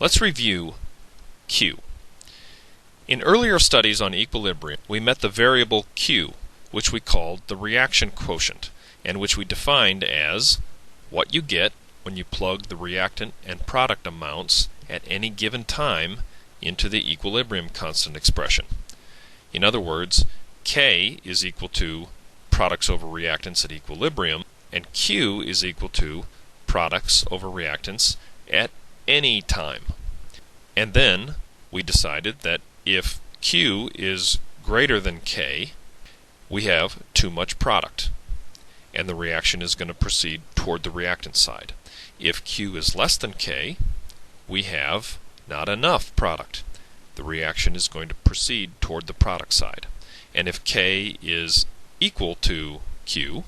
Let's review Q. In earlier studies on equilibrium, we met the variable Q, which we called the reaction quotient, and which we defined as what you get when you plug the reactant and product amounts at any given time into the equilibrium constant expression. In other words, K is equal to products over reactants at equilibrium, and Q is equal to products over reactants at any time. And then we decided that if Q is greater than K, we have too much product, and the reaction is going to proceed toward the reactant side. If Q is less than K, we have not enough product. The reaction is going to proceed toward the product side. And if K is equal to Q,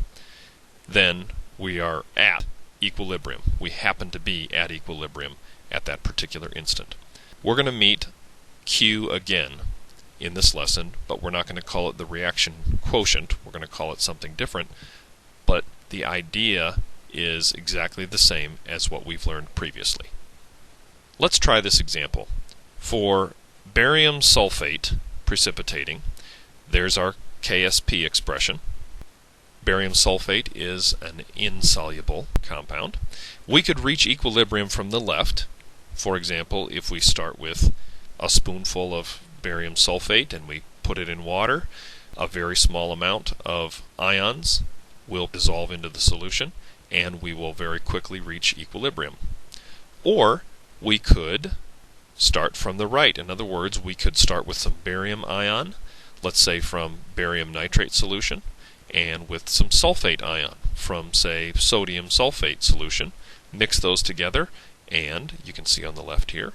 then we are at equilibrium. We happen to be at equilibrium at that particular instant. We're going to meet Q again in this lesson, but we're not going to call it the reaction quotient. We're going to call it something different, but the idea is exactly the same as what we've learned previously. Let's try this example. For barium sulfate precipitating, there's our KSP expression. Barium sulfate is an insoluble compound. We could reach equilibrium from the left. For example, if we start with a spoonful of barium sulfate and we put it in water, a very small amount of ions will dissolve into the solution and we will very quickly reach equilibrium. Or we could start from the right. In other words, we could start with some barium ion, let's say from barium nitrate solution, and with some sulfate ion from, say, sodium sulfate solution. Mix those together, and you can see on the left here,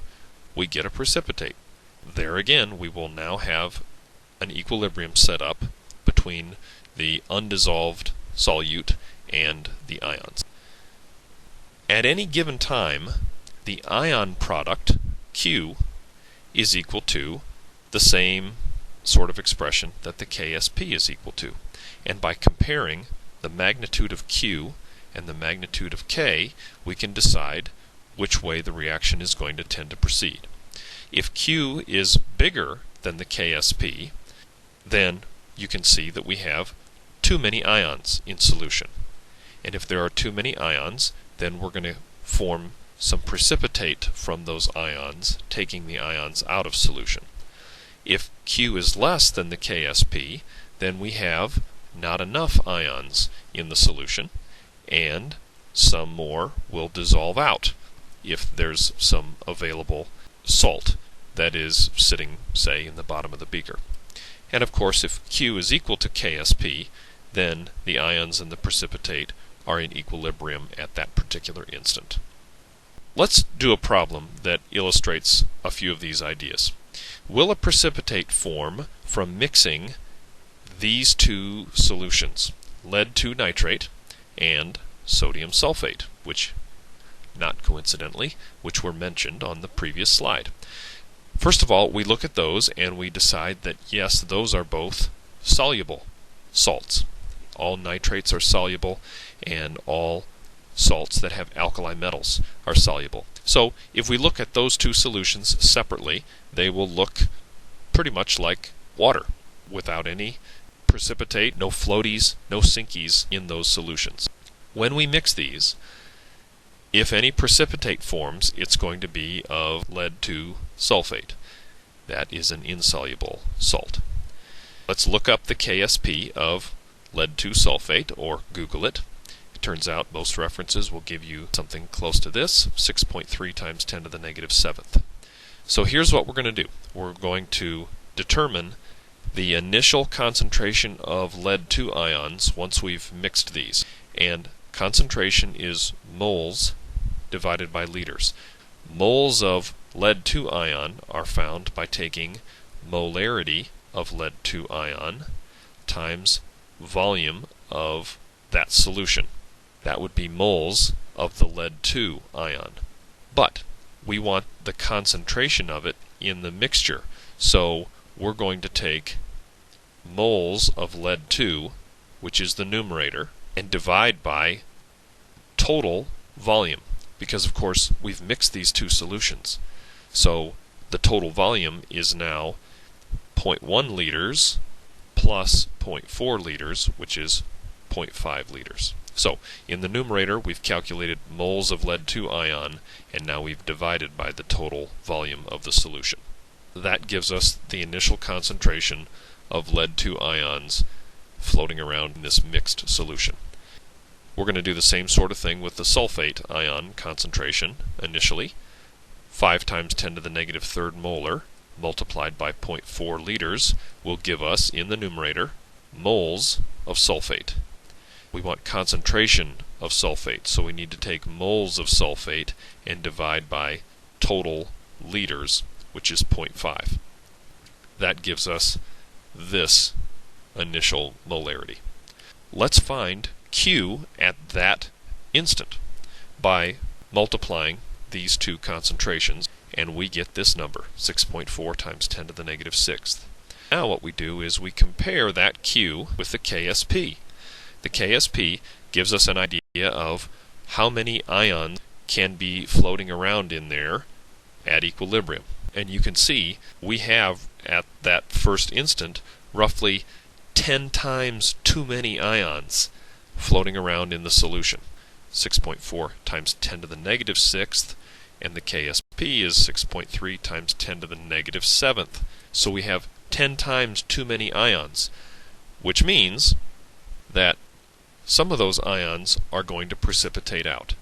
we get a precipitate. There again, we will now have an equilibrium set up between the undissolved solute and the ions. At any given time, the ion product, Q, is equal to the same sort of expression that the KSP is equal to. And by comparing the magnitude of Q and the magnitude of K, we can decide which way the reaction is going to tend to proceed. If Q is bigger than the KSP, then you can see that we have too many ions in solution. And if there are too many ions, then we're going to form some precipitate from those ions, taking the ions out of solution. If Q is less than the KSP, then we have not enough ions in the solution, and some more will dissolve out if there's some available salt that is sitting, say, in the bottom of the beaker. And of course, if Q is equal to KSP, then the ions in the precipitate are in equilibrium at that particular instant. Let's do a problem that illustrates a few of these ideas. Will a precipitate form from mixing these two solutions, lead 2 nitrate and sodium sulfate, which, not coincidentally, which were mentioned on the previous slide? First of all, we look at those and we decide that yes, those are both soluble salts. All nitrates are soluble, and all salts that have alkali metals are soluble. So if we look at those two solutions separately, they will look pretty much like water, without any precipitate, no floaties, no sinkies in those solutions. When we mix these, if any precipitate forms, it's going to be of lead 2 sulfate. That is an insoluble salt. Let's look up the KSP of lead 2 sulfate, or Google it. It turns out most references will give you something close to this, 6.3 times 10 to the negative 7th. So here's what we're going to do. We're going to determine the initial concentration of lead 2 ions once we've mixed these. And concentration is moles divided by liters. Moles of lead 2 ion are found by taking molarity of lead 2 ion times volume of that solution. That would be moles of the lead 2 ion. But we want the concentration of it in the mixture, so we're going to take moles of lead 2, which is the numerator, and divide by total volume, because of course we've mixed these two solutions. So the total volume is now 0.1 liters plus 0.4 liters, which is 0.5 liters. So in the numerator we've calculated moles of lead-2 ion, and now we've divided by the total volume of the solution. That gives us the initial concentration of lead-2 ions floating around in this mixed solution. We're going to do the same sort of thing with the sulfate ion concentration initially. 5 times 10 to the negative third molar multiplied by 0.4 liters will give us, in the numerator, moles of sulfate. We want concentration of sulfate, so we need to take moles of sulfate and divide by total liters, which is 0.5. That gives us this initial molarity. Let's find Q at that instant by multiplying these two concentrations, and we get this number, 6.4 times 10 to the negative sixth. Now what we do is we compare that Q with the KSP. The KSP gives us an idea of how many ions can be floating around in there at equilibrium. And you can see we have, at that first instant, roughly 10 times too many ions floating around in the solution. 6.4 times 10 to the negative sixth, and the KSP is 6.3 times 10 to the negative seventh. So we have 10 times too many ions, which means that some of those ions are going to precipitate out.